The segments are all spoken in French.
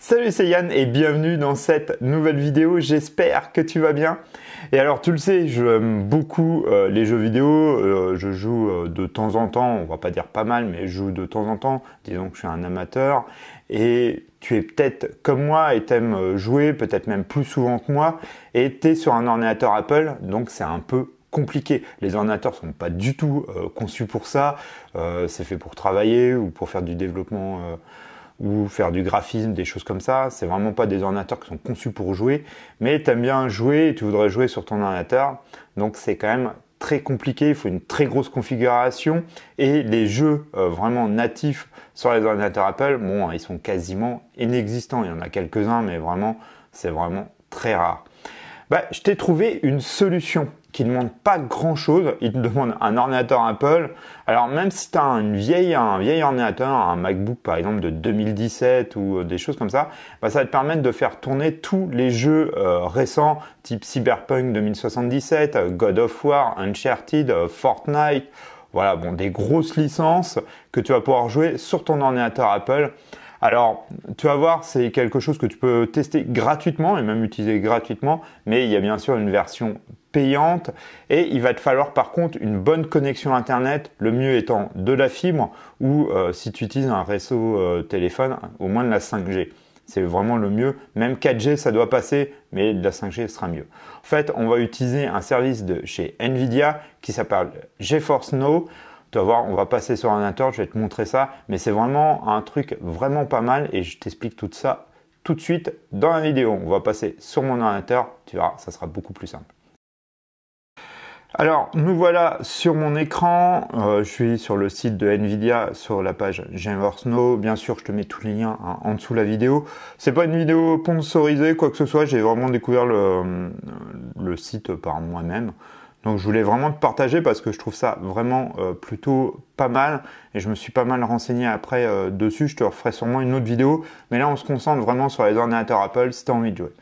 Salut, c'est Yann et bienvenue dans cette nouvelle vidéo, j'espère que tu vas bien. Et alors tu le sais, j'aime beaucoup les jeux vidéo, je joue de temps en temps, on va pas dire pas mal, mais je joue de temps en temps, disons que je suis un amateur. Et tu es peut-être comme moi et t'aimes jouer, peut-être même plus souvent que moi, et tu es sur un ordinateur Apple, donc c'est un peu compliqué. Les ordinateurs sont pas du tout conçus pour ça, c'est fait pour travailler ou pour faire du développement ou faire du graphisme, des choses comme ça. C'est vraiment pas des ordinateurs qui sont conçus pour jouer, mais tu aimes bien jouer et tu voudrais jouer sur ton ordinateur, donc c'est quand même très compliqué, il faut une très grosse configuration et les jeux vraiment natifs sur les ordinateurs Apple, bon, ils sont quasiment inexistants. Il y en a quelques-uns, mais vraiment, c'est vraiment très rare. Je t'ai trouvé une solution qui ne demande pas grand-chose. Il te demande un ordinateur Apple. Alors même si tu as un vieil ordinateur, un MacBook par exemple de 2017 ou des choses comme ça, ça va te permettre de faire tourner tous les jeux récents, type Cyberpunk 2077, God of War, Uncharted, Fortnite. Voilà, bon, des grosses licences que tu vas pouvoir jouer sur ton ordinateur Apple. Alors, tu vas voir, c'est quelque chose que tu peux tester gratuitement et même utiliser gratuitement, mais il y a bien sûr une version payante et il va te falloir par contre une bonne connexion Internet, le mieux étant de la fibre ou si tu utilises un réseau téléphone, au moins de la 5G. C'est vraiment le mieux. Même 4G, ça doit passer, mais de la 5G sera mieux. En fait, on va utiliser un service de chez Nvidia qui s'appelle GeForce Now. Tu vas voir, on va passer sur l'ordinateur, je vais te montrer ça, mais c'est vraiment un truc vraiment pas mal et je t'explique tout ça tout de suite dans la vidéo. On va passer sur mon ordinateur, tu verras, ça sera beaucoup plus simple. Alors, nous voilà sur mon écran, je suis sur le site de Nvidia, sur la page GeForce Now. Bien sûr, je te mets tous les liens en dessous de la vidéo. C'est pas une vidéo sponsorisée, quoi que ce soit, j'ai vraiment découvert le site par moi-même. Donc je voulais vraiment te partager parce que je trouve ça vraiment plutôt pas mal et je me suis pas mal renseigné après dessus. Je te referai sûrement une autre vidéo, mais là on se concentre vraiment sur les ordinateurs Apple si tu as envie de jouer.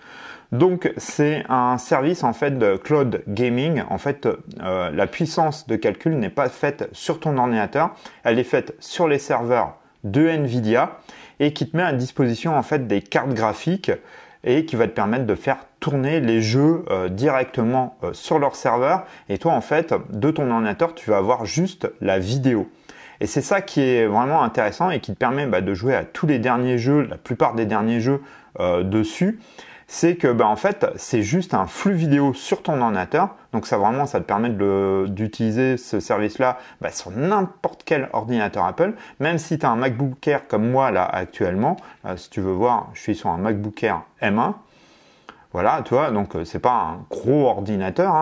Donc c'est un service en fait de cloud gaming. En fait, la puissance de calcul n'est pas faite sur ton ordinateur, elle est faite sur les serveurs de Nvidia et qui te met à disposition en fait des cartes graphiques et qui va te permettre de faire tourner les jeux directement sur leur serveur. Et toi, en fait, de ton ordinateur, tu vas avoir juste la vidéo. Et c'est ça qui est vraiment intéressant et qui te permet de jouer à tous les derniers jeux, la plupart des derniers jeux dessus. C'est que en fait, c'est juste un flux vidéo sur ton ordinateur. Donc ça vraiment, ça te permet d'utiliser ce service-là sur n'importe quel ordinateur Apple. Même si tu as un MacBook Air comme moi là actuellement, si tu veux voir, je suis sur un MacBook Air M1. Voilà, tu vois, donc c'est pas un gros ordinateur,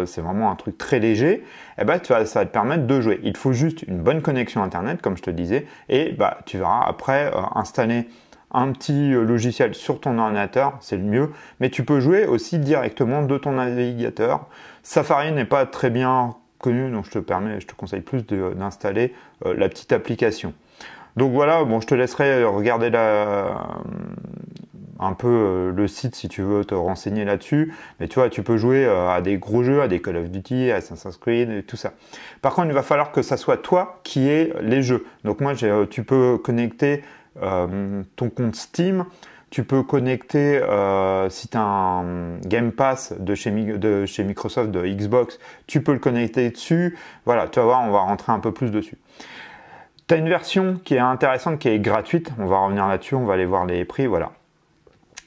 c'est vraiment un truc très léger. Et ça va te permettre de jouer. Il te faut juste une bonne connexion Internet, comme je te disais, et tu verras après installer un petit logiciel sur ton ordinateur, c'est le mieux, mais tu peux jouer aussi directement de ton navigateur. Safari n'est pas très bien connu, donc je te conseille plus d'installer la petite application. Donc voilà, bon, je te laisserai regarder un peu le site si tu veux te renseigner là-dessus, mais tu vois, tu peux jouer à des gros jeux, à des Call of Duty, à Assassin's Creed et tout ça. Par contre, il va falloir que ça soit toi qui aies les jeux. Donc moi, tu peux connecter ton compte Steam, tu peux connecter si tu as un Game Pass de chez Microsoft, de Xbox, tu peux le connecter dessus. Voilà, tu vas voir, on va rentrer un peu plus dessus. Tu as une version qui est intéressante, qui est gratuite, on va revenir là-dessus, on va aller voir les prix, voilà.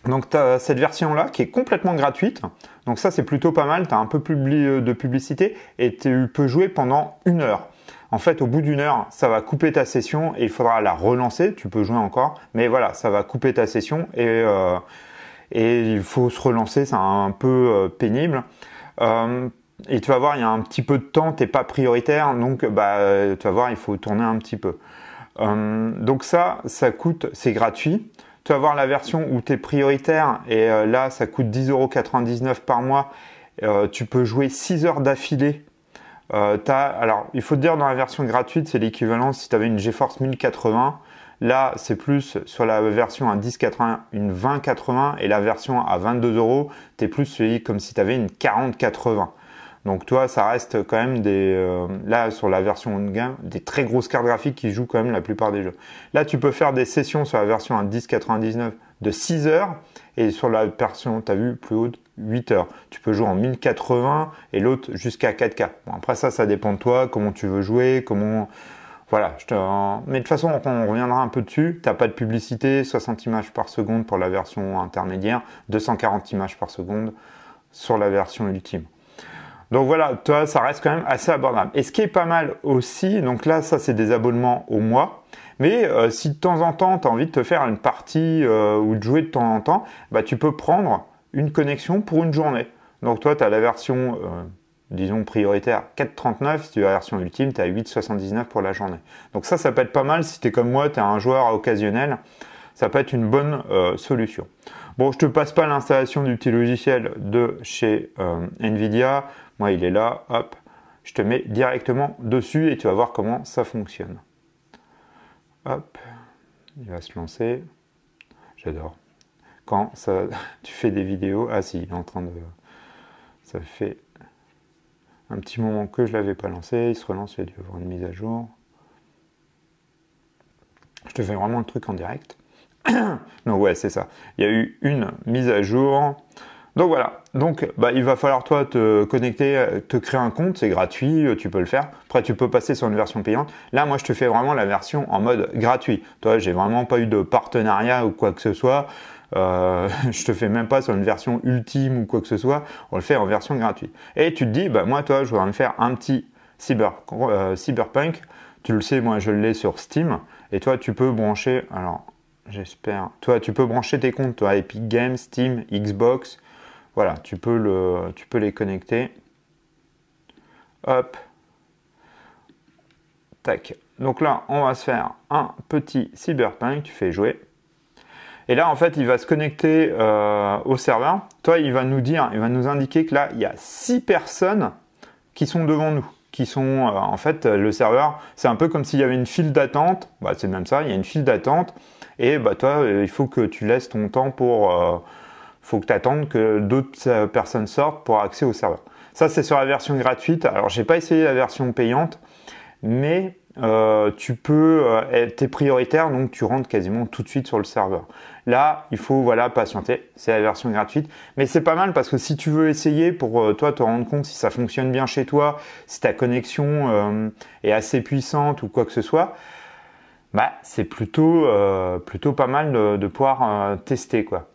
Donc tu as cette version-là qui est complètement gratuite, donc ça c'est plutôt pas mal, tu as un peu de publicité et tu peux jouer pendant 1 heure. En fait, au bout d'1 heure, ça va couper ta session et il faudra la relancer. Tu peux jouer encore, mais voilà, ça va couper ta session et il faut se relancer. C'est un peu pénible. Et tu vas voir, il y a un petit peu de temps, tu n'es pas prioritaire, donc tu vas voir, il faut tourner un petit peu. Donc ça coûte, c'est gratuit. Tu vas voir la version où tu es prioritaire et là, ça coûte 10,99 € par mois. Tu peux jouer 6 heures d'affilée. Alors, il faut te dire, dans la version gratuite, c'est l'équivalent si tu avais une GeForce 1080. Là, c'est plus sur la version à 1080, une 2080 et la version à 22 €, tu es plus comme si tu avais une 4080. Donc toi, ça reste quand même là sur la version haut de gamme, des très grosses cartes graphiques qui jouent quand même la plupart des jeux. Là, tu peux faire des sessions sur la version à 1099 de 6 heures et sur la version, tu as vu, plus haute, 8 heures. Tu peux jouer en 1080 et l'autre jusqu'à 4K. Bon, après ça dépend de toi, comment tu veux jouer, comment... Voilà, mais de toute façon, on reviendra un peu dessus. Tu n'as pas de publicité, 60 images par seconde pour la version intermédiaire, 240 images par seconde sur la version ultime. Donc voilà, toi, ça reste quand même assez abordable. Et ce qui est pas mal aussi, donc là, ça, c'est des abonnements au mois. Mais si de temps en temps, tu as envie de te faire une partie ou de jouer de temps en temps, bah, tu peux prendre une connexion pour une journée. Donc toi, tu as la version... disons prioritaire 4,39, si tu as la version ultime, tu es à 8,79 pour la journée. Donc ça peut être pas mal si tu es comme moi, tu es un joueur occasionnel, ça peut être une bonne solution. Bon, je te passe pas l'installation du petit logiciel de chez Nvidia, moi il est là, hop, je te mets directement dessus et tu vas voir comment ça fonctionne. Hop, il va se lancer, j'adore. Quand ça, tu fais des vidéos, ah si, il est en train de, ça fait un petit moment que je ne l'avais pas lancé, il se relance, il a dû avoir une mise à jour. Je te fais vraiment le truc en direct. Donc ouais, c'est ça. Il y a eu une mise à jour. Donc voilà. Donc bah, il va falloir toi te connecter, te créer un compte, c'est gratuit, tu peux le faire. Après tu peux passer sur une version payante. Là moi je te fais vraiment la version en mode gratuit. Toi j'ai vraiment pas eu de partenariat ou quoi que ce soit. Je te fais même pas sur une version ultime ou quoi que ce soit, on le fait en version gratuite. Et tu te dis, bah moi toi je voudrais me faire un petit Cyberpunk, tu le sais, moi je l'ai sur Steam, et toi tu peux brancher, alors j'espère, toi tu peux brancher tes comptes, toi Epic Games, Steam, Xbox, voilà, tu peux les connecter. Hop, tac. Donc là on va se faire un petit Cyberpunk, tu fais jouer. Et là, en fait, il va se connecter au serveur. Toi, il va nous dire, il va nous indiquer que là, il y a 6 personnes qui sont devant nous. Qui sont, en fait, le serveur, c'est un peu comme s'il y avait une file d'attente. Bah, c'est même ça, il y a une file d'attente. Et bah, toi, il faut que tu laisses ton temps pour... faut que tu attendes que d'autres personnes sortent pour accéder au serveur. Ça, c'est sur la version gratuite. Alors, j'ai pas essayé la version payante, mais... tu peux, t'es prioritaire, donc tu rentres quasiment tout de suite sur le serveur. Là, il faut voilà patienter, c'est la version gratuite, mais c'est pas mal parce que si tu veux essayer pour toi te rendre compte si ça fonctionne bien chez toi, si ta connexion est assez puissante ou quoi que ce soit, bah c'est plutôt pas mal de pouvoir tester quoi.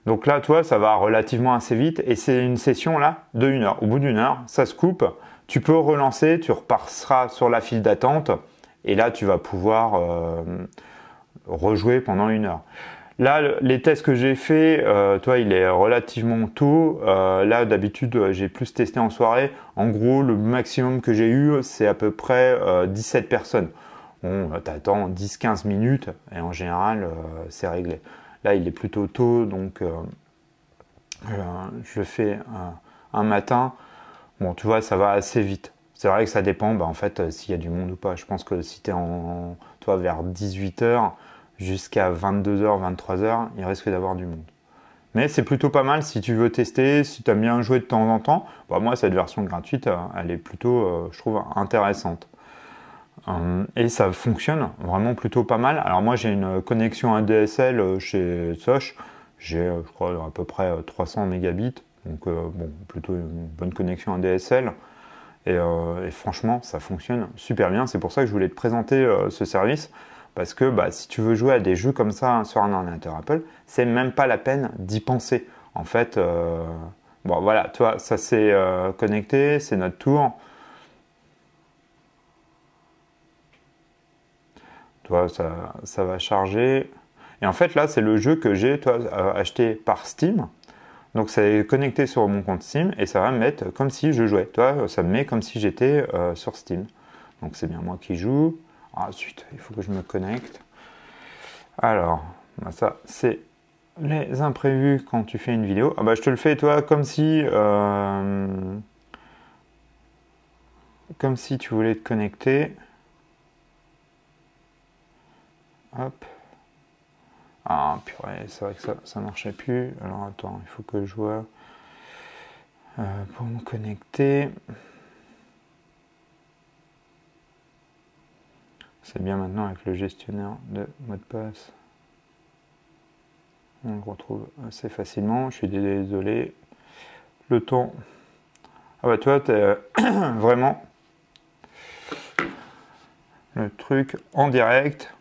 Donc là, toi, ça va relativement assez vite et c'est une session là de 1 heure. Au bout d'1 heure, ça se coupe. Tu peux relancer, tu repasseras sur la file d'attente et là, tu vas pouvoir rejouer pendant 1 heure. Là, les tests que j'ai fait, toi, il est relativement tôt. Là, d'habitude, j'ai plus testé en soirée. En gros, le maximum que j'ai eu, c'est à peu près 17 personnes. Bon, t'attends 10-15 minutes et en général, c'est réglé. Là, il est plutôt tôt, donc je le fais un matin. Bon, tu vois, ça va assez vite. C'est vrai que ça dépend, bah, en fait, s'il y a du monde ou pas. Je pense que si tu es toi, vers 18 h jusqu'à 22 h, 23 h, il risque d'avoir du monde. Mais c'est plutôt pas mal si tu veux tester, si tu aimes bien jouer de temps en temps. Bah, moi, cette version gratuite, elle est plutôt, je trouve, intéressante. Et ça fonctionne vraiment plutôt pas mal. Alors moi, j'ai une connexion ADSL chez Soch. J'ai, je crois, à peu près 300 mégabits. Donc, bon, plutôt une bonne connexion ADSL. Et franchement, ça fonctionne super bien. C'est pour ça que je voulais te présenter ce service. Parce que bah, si tu veux jouer à des jeux comme ça sur un ordinateur Apple, c'est même pas la peine d'y penser. En fait, bon voilà, toi, ça s'est connecté, c'est notre tour. Toi, ça va charger. Et en fait, là, c'est le jeu que j'ai acheté par Steam. Donc, c'est connecté sur mon compte Steam et ça va me mettre comme si je jouais. Toi, ça me met comme si j'étais sur Steam. Donc, c'est bien moi qui joue. Ensuite, il faut que je me connecte. Alors, bah ça, c'est les imprévus quand tu fais une vidéo. Ah bah, je te le fais, toi, comme si tu voulais te connecter. Hop. Ah, purée, c'est vrai que ça marchait plus. Alors, attends, il faut que je vois pour me connecter. C'est bien maintenant avec le gestionnaire de mot de passe. On le retrouve assez facilement. Je suis désolé. Le ton. Ah bah toi, t'es vraiment le truc en direct.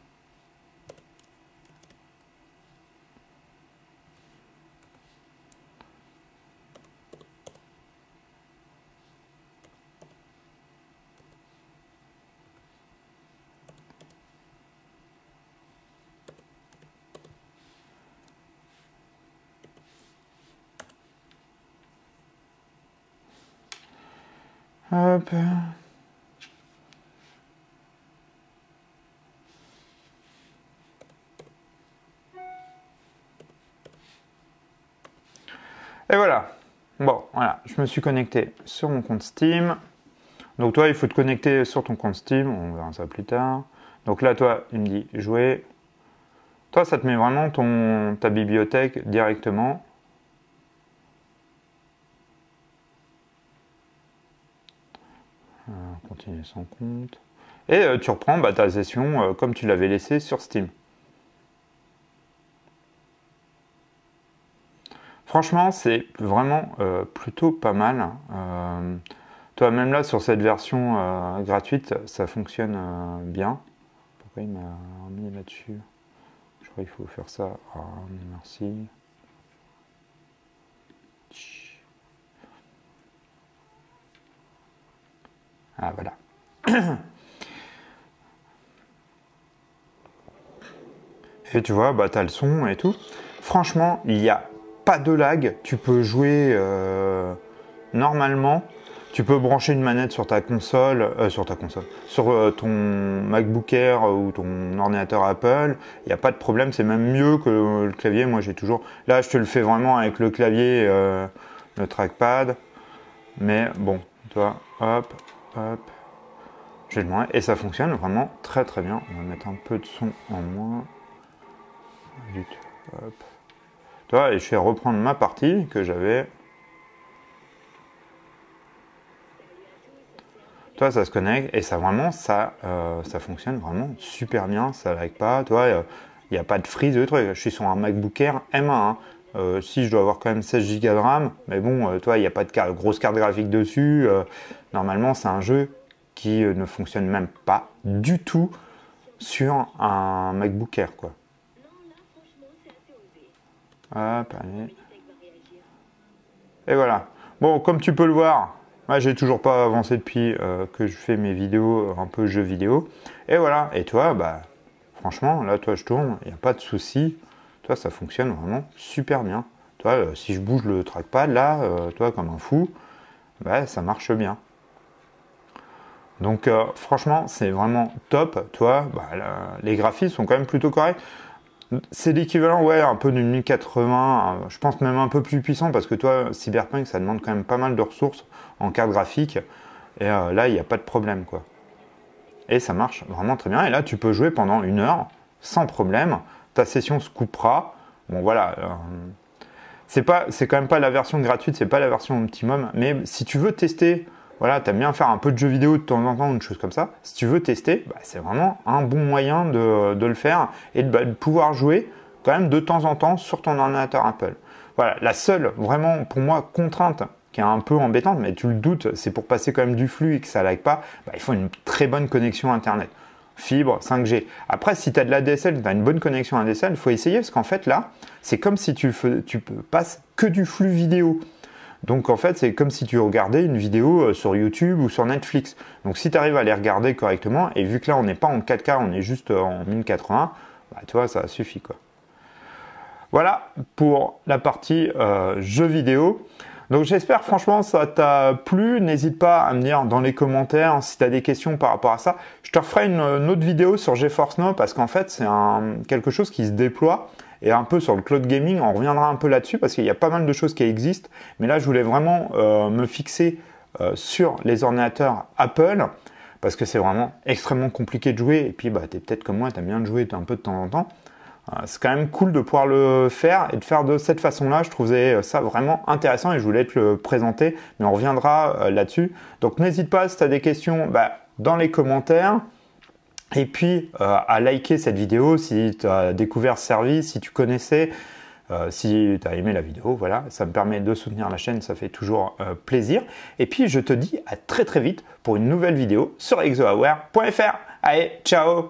Hop. Et voilà. Bon, voilà, je me suis connecté sur mon compte Steam. Donc toi, il faut te connecter sur ton compte Steam. On verra ça plus tard. Donc là, toi, il me dit jouer. Toi, ça te met vraiment ta bibliothèque directement. Continuer sans compte. Et tu reprends ta session comme tu l'avais laissée sur Steam. Franchement, c'est vraiment plutôt pas mal. Toi, même là, sur cette version gratuite, ça fonctionne bien. Pourquoi il m'a remis là-dessus? Je crois qu'il faut faire ça. Ah, merci. Ah, voilà. Et tu vois, tu as le son et tout. Franchement, il n'y a pas de lag. Tu peux jouer normalement. Tu peux brancher une manette sur ta console, sur ton MacBook Air ou ton ordinateur Apple. Il n'y a pas de problème, c'est même mieux que le clavier. Moi, j'ai toujours... Là, je te le fais vraiment avec le clavier, le trackpad. Mais bon, toi, hop, hop. Je vais le montrer. Et ça fonctionne vraiment très très bien. On va mettre un peu de son en moins. Hop. Toi, et je vais reprendre ma partie que j'avais. Toi, ça se connecte et ça vraiment, ça fonctionne vraiment super bien. Ça lag pas. Toi, il n'y a pas de freeze de truc. Je suis sur un MacBook Air M1. Si je dois avoir quand même 16 Go de RAM, mais bon, toi, il n'y a pas de grosse carte graphique dessus. Normalement, c'est un jeu qui ne fonctionne même pas du tout sur un MacBook Air, quoi. Hop, allez. Et voilà. Bon, comme tu peux le voir, moi, j'ai toujours pas avancé depuis que je fais mes vidéos un peu jeux vidéo. Et voilà. Et toi, franchement, là, toi, je tourne, il n'y a pas de souci. Toi, ça fonctionne vraiment super bien. Toi, si je bouge le trackpad, là, toi, comme un fou, ça marche bien. Donc, franchement, c'est vraiment top. Toi, les graphismes sont quand même plutôt corrects. C'est l'équivalent, ouais, un peu d'une 1080, je pense même un peu plus puissant parce que toi, Cyberpunk, ça demande quand même pas mal de ressources en carte graphique. Et là, il n'y a pas de problème, quoi. Et ça marche vraiment très bien. Et là, tu peux jouer pendant 1 heure sans problème. Ta session se coupera. Bon, voilà. C'est quand même pas la version gratuite, c'est pas la version optimum. Mais si tu veux tester, voilà, tu aimes bien faire un peu de jeux vidéo de temps en temps, une chose comme ça. Si tu veux tester, c'est vraiment un bon moyen de le faire et de pouvoir jouer quand même de temps en temps sur ton ordinateur Apple. Voilà, la seule vraiment pour moi contrainte qui est un peu embêtante, mais tu le doutes, c'est pour passer quand même du flux et que ça ne lag pas, il faut une très bonne connexion Internet. Fibre, 5G. Après, si tu as de l'ADSL, tu as une bonne connexion ADSL, il faut essayer parce qu'en fait là, c'est comme si tu passes que du flux vidéo. Donc en fait, c'est comme si tu regardais une vidéo sur YouTube ou sur Netflix. Donc si tu arrives à les regarder correctement, et vu que là on n'est pas en 4K, on est juste en 1080, tu vois, ça suffit, quoi. Voilà pour la partie jeux vidéo. Donc j'espère franchement ça t'a plu. N'hésite pas à me dire dans les commentaires si tu as des questions par rapport à ça. Je te referai une autre vidéo sur GeForce Now parce qu'en fait c'est quelque chose qui se déploie. Et un peu sur le cloud gaming, on reviendra un peu là-dessus parce qu'il y a pas mal de choses qui existent. Mais là je voulais vraiment me fixer sur les ordinateurs Apple parce que c'est vraiment extrêmement compliqué de jouer. Et puis tu es peut-être comme moi, tu aimes bien de jouer un peu de temps en temps. C'est quand même cool de pouvoir le faire et de faire de cette façon-là. Je trouvais ça vraiment intéressant et je voulais te le présenter, mais on reviendra là-dessus. Donc n'hésite pas si tu as des questions dans les commentaires. Et puis à liker cette vidéo si tu as découvert ce service, si tu connaissais. si tu as aimé la vidéo. Voilà, ça me permet de soutenir la chaîne, ça fait toujours plaisir. Et puis je te dis à très très vite pour une nouvelle vidéo sur exoaware.fr. Allez, ciao!